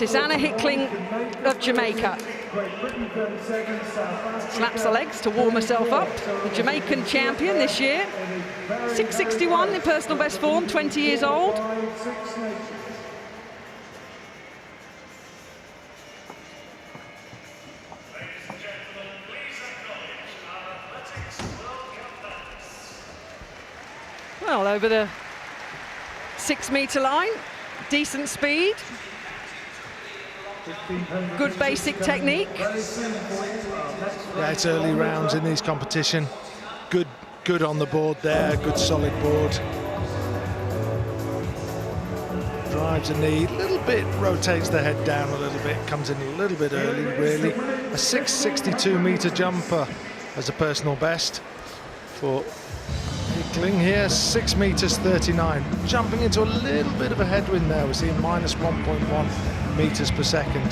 It's Anna Hickling of Jamaica. Slaps the legs to warm herself up. The Jamaican champion this year. 6:61 in personal best form, 20 years old. Well, over the 6-metre line, decent speed, good basic technique. Yeah, it's early rounds in these competition. Good on the board there, good solid board. Drives a knee, a little bit, rotates the head down a little bit, comes in a little bit early, really. A 6.62-metre jumper as a personal best for Hickling here, 6 meters 39, jumping into a little bit of a headwind there. We're seeing minus 1.1 meters per second.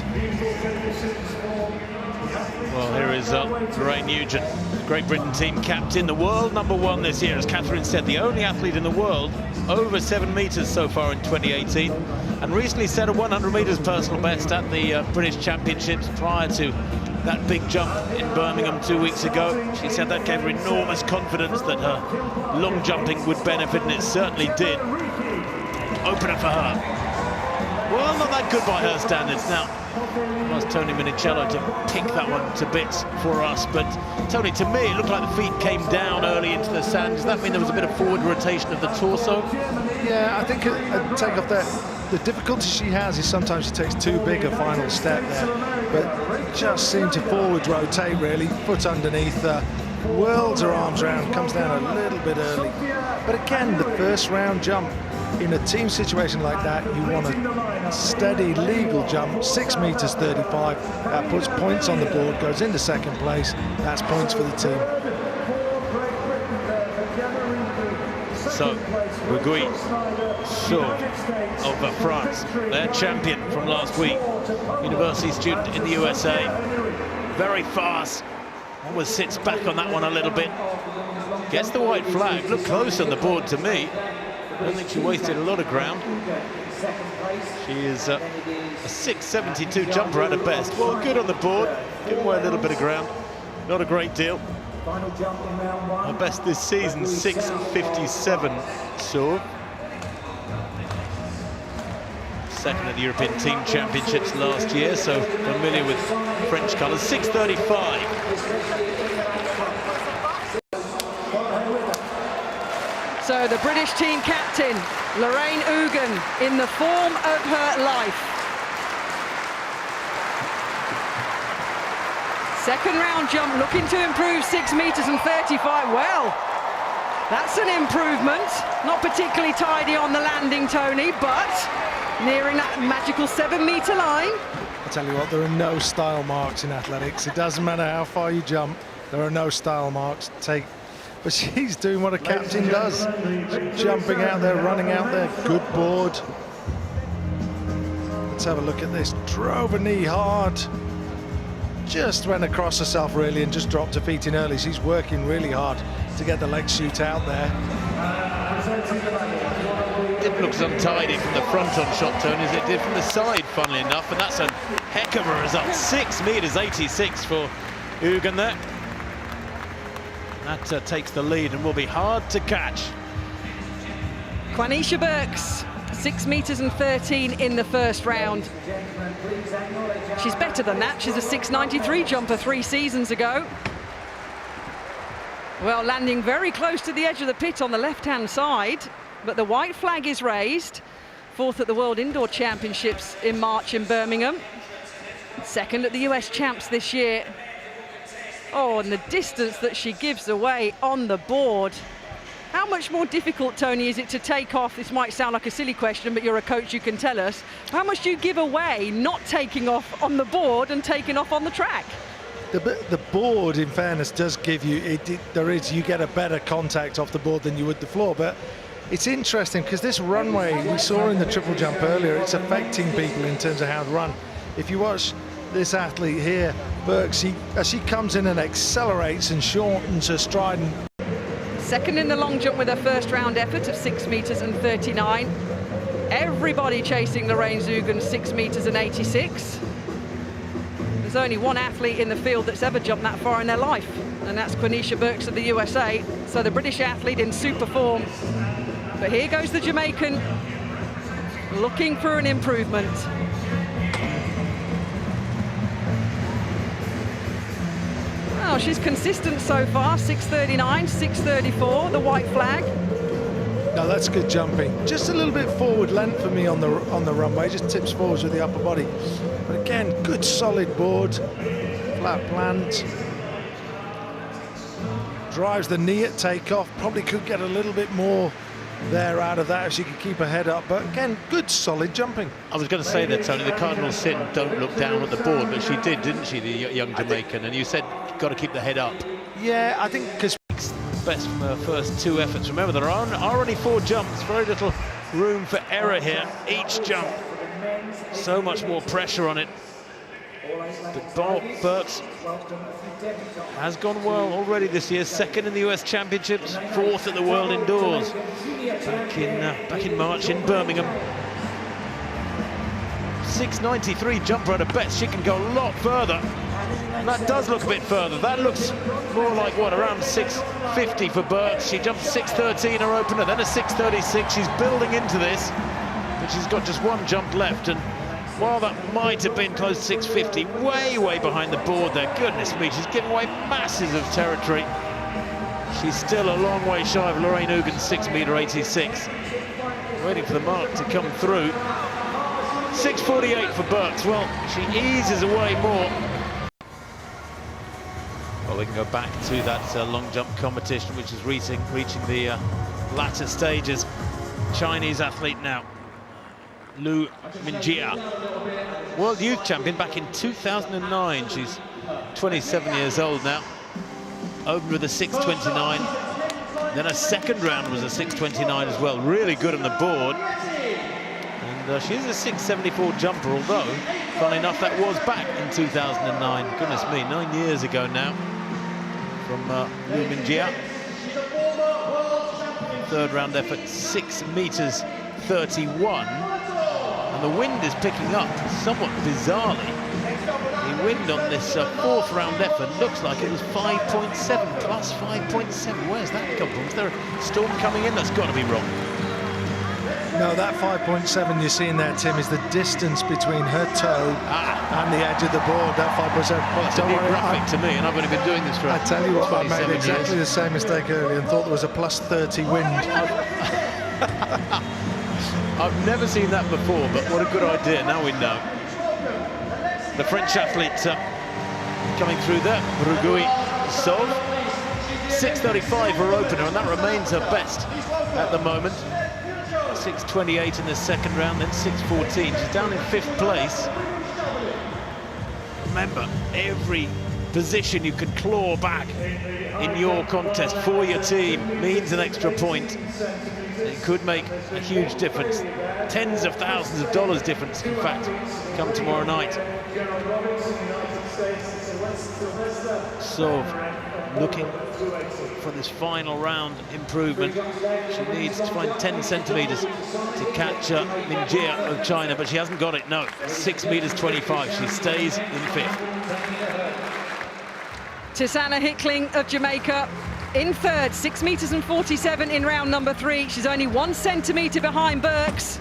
Well, here is Lorraine Nugent, Great Britain team captain, the world #1 this year, as Catherine said, the only athlete in the world over 7 meters so far in 2018, and recently set a 100 meters personal best at the British Championships prior to that big jump in Birmingham 2 weeks ago. She said that gave her enormous confidence that her long jumping would benefit, and it certainly did. Opener for her. Well, not that good by her standards. Now, it was Tony Minicello to pick that one to bits for us, but Tony, to me, it looked like the feet came down early into the sand. Does that mean there was a bit of forward rotation of the torso? Yeah, I think a take off there. The difficulty she has is sometimes she takes too big a final step there, but just seemed to forward rotate really, foot underneath her, whirls her arms around, comes down a little bit early. But again, the first round jump, in a team situation like that, you want a steady, legal jump, 6 meters 35. That puts points on the board, goes into second place. That's points for the team. So, Bugui of France, their champion from last week, university student in the USA. Very fast, almost sits back on that one a little bit. Gets the white flag, looked close on the board to me. I don't think she wasted a lot of ground. She is a 6.72 jumper at her best. Well, good on the board, giving away a little bit of ground. Not a great deal. Her best this season, 6.57 Sauve. Second at the European Team Championships last year, so familiar with French colours. 6.35. So the British team captain, Lorraine Ugen, in the form of her life. Second round jump, looking to improve 6 meters and 35. Well, that's an improvement. Not particularly tidy on the landing, Tony, but nearing that magical 7-meter line. I tell you what, there are no style marks in athletics. It doesn't matter how far you jump, there are no style marks. But she's doing what a captain does. Jumping out there, running out there, good board. Let's have a look at this. Drove a knee hard. Just went across herself really and just dropped her feet in early. She's working really hard to get the leg shoot out there. It looks untidy from the front on shot, Tony, as it did from the side, funnily enough, and that's a heck of a result. 6 meters 86 for Ugen there. That takes the lead and will be hard to catch. Quanisha Burks, 6 meters and 13 in the first round. She's better than that. She's a 6.93 jumper 3 seasons ago. Well, landing very close to the edge of the pit on the left-hand side, but the white flag is raised. 4th at the World Indoor Championships in March in Birmingham. 2nd at the US Champs this year. Oh, and the distance that she gives away on the board. How much more difficult, Tony, is it to take off? This might sound like a silly question, but you're a coach, you can tell us. How much do you give away not taking off on the board and taking off on the track? The board, in fairness, does give you, you get a better contact off the board than you would the floor, but it's interesting because this runway, we saw in the triple jump earlier, it's affecting people in terms of how to run. If you watch this athlete here, Burks, as she comes in and accelerates and shortens her stride. Second in the long jump with her first round effort of 6 meters and 39. Everybody chasing Lorraine Zeugen 6 meters and 86. There's only one athlete in the field that's ever jumped that far in their life, and that's Quenisha Burks of the USA. So the British athlete in super form. But here goes the Jamaican, looking for an improvement. Well, she's consistent so far, 6:39, 6:34, the white flag. No, that's good jumping. Just a little bit forward length for me on the runway, just tips forwards with the upper body. But again, good solid board, flat plant. Drives the knee at takeoff, probably could get a little bit more there out of that if she could keep her head up, but again, good solid jumping. I was going to say that, Tony, the cardinal sin, don't look down at the board, but she did, didn't she, the young Jamaican? And you said, got to keep the head up. Yeah, I think because Best from her first 2 efforts. Remember, there are only 4 jumps, very little room for error here. Each jump, so much more pressure on it. But Burks has gone well already this year. 2nd in the US Championships, 4th at the World Indoors back in March in Birmingham. 6:93 jumper at her best. She can go a lot further. And that does look a bit further. That looks more like, what, around 6:50 for Burks. She jumped 6:13 her opener, then a 6:36. She's building into this, but she's got just 1 jump left. And while that might have been close to 6:50, way behind the board there, goodness me, she's giving away masses of territory. She's still a long way shy of Lorraine Zeugen's 6:86. Waiting for the mark to come through. 6:48 for Burks. Well, she eases away more. Well, we can go back to that long jump competition, which is reaching the latter stages. Chinese athlete now, Lu Minjia, world youth champion back in 2009. She's 27 years old now. Opened with a 6:29, then her second round was a 6:29 as well. Really good on the board. And she's a 6:74 jumper, although, funnily enough, that was back in 2009. Goodness me, 9 years ago now. From Lu Minjia. 3rd round effort, 6:31. And the wind is picking up somewhat bizarrely. The wind on this 4th round effort looks like it was 5.7, plus 5.7. Where's that come from? Is there a storm coming in? That's got to be wrong. no, that 5.7 you're seeing there, Tim, is the distance between her toe and the edge of the board. That 5.7. Well, that's a new graphic to me, and I've only been doing this for I tell you what, I made 27 exactly years. the same mistake earlier and thought there was a plus 30 wind. I've never seen that before, but what a good idea. Now we know. The French athlete coming through there, Rugui Sov. 6:35 her opener, and that remains her best at the moment. 6:28 in the second round, then 6:14. She's down in 5th place. Remember, every position you can claw back in your contest for your team means an extra point. It could make a huge difference. Tens of thousands of dollars difference, in fact, come tomorrow night. So, looking for this final round improvement. She needs to find 10 centimeters to catch Minjia of China, but she hasn't got it, no. 6:25. She stays in 5th. Tisana Hickling of Jamaica in 3rd, 6:47 in round number 3. She's only 1 centimeter behind Burks.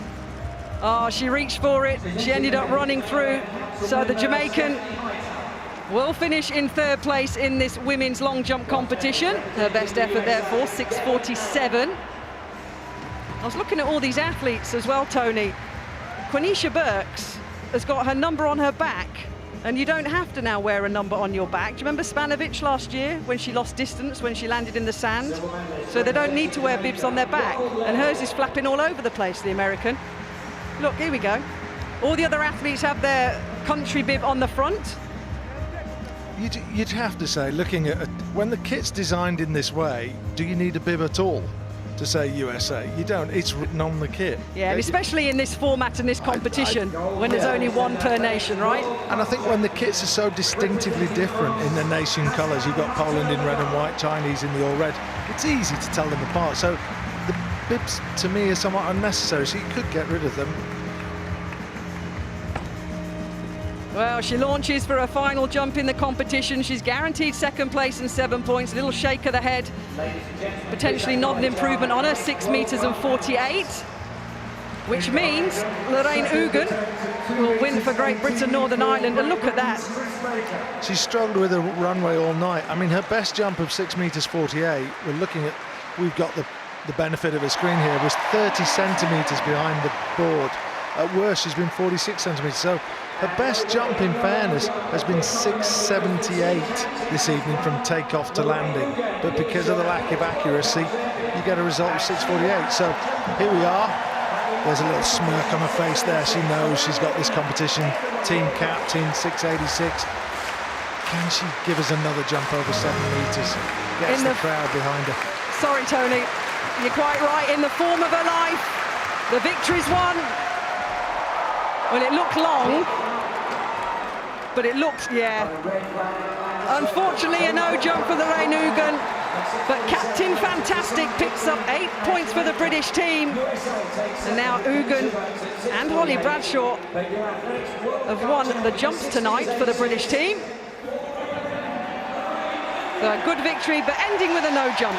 Oh, she reached for it. She ended up running through. So the Jamaican will finish in 3rd place in this women's long jump competition. Her best effort therefore, 6:47. I was looking at all these athletes as well, Tony. Quenisha Burks has got her number on her back, and you don't have to now wear a number on your back. Do you remember Spanovic last year when she lost distance, when she landed in the sand? So they don't need to wear bibs on their back, and hers is flapping all over the place, the American. Look, here we go. All the other athletes have their country bib on the front. You'd have to say, looking at when the kit's designed in this way, do you need a bib at all to say USA? You don't. It's written on the kit. Yeah, and especially in this format and this competition, when there's only one per nation, right? And I think when the kits are so distinctively different in the nation colours, you've got Poland in red and white, Chinese in the all red, it's easy to tell them apart. So bibs to me are somewhat unnecessary, so you could get rid of them. Well, she launches for her final jump in the competition. She's guaranteed second place and 7 points. A little shake of the head, potentially not an improvement on her, 6 meters and 48, which means Lorraine Ugen will win for Great Britain, Northern Ireland. And look at that. She's struggled with the runway all night. I mean, her best jump of 6 meters 48, we're looking at, we've got the benefit of a screen here, was 30 centimeters behind the board. At worst, she's been 46 centimeters. So her best jump, in fairness, has been 6.78 this evening from takeoff to landing. But because of the lack of accuracy, you get a result of 6.48. So here we are. There's a little smirk on her face there. She knows she's got this competition. Team captain, 6.86. Can she give us another jump over 7 meters? Gets the crowd behind her. Sorry, Tony. You're quite right. In the form of her life, the victory's won. Well, it looked long, but it looked, yeah. Unfortunately, a no jump for Lorraine Ugen, but Captain Fantastic picks up 8 points for the British team. And now Ugen and Holly Bradshaw have won the jumps tonight for the British team. So a good victory, but ending with a no jump.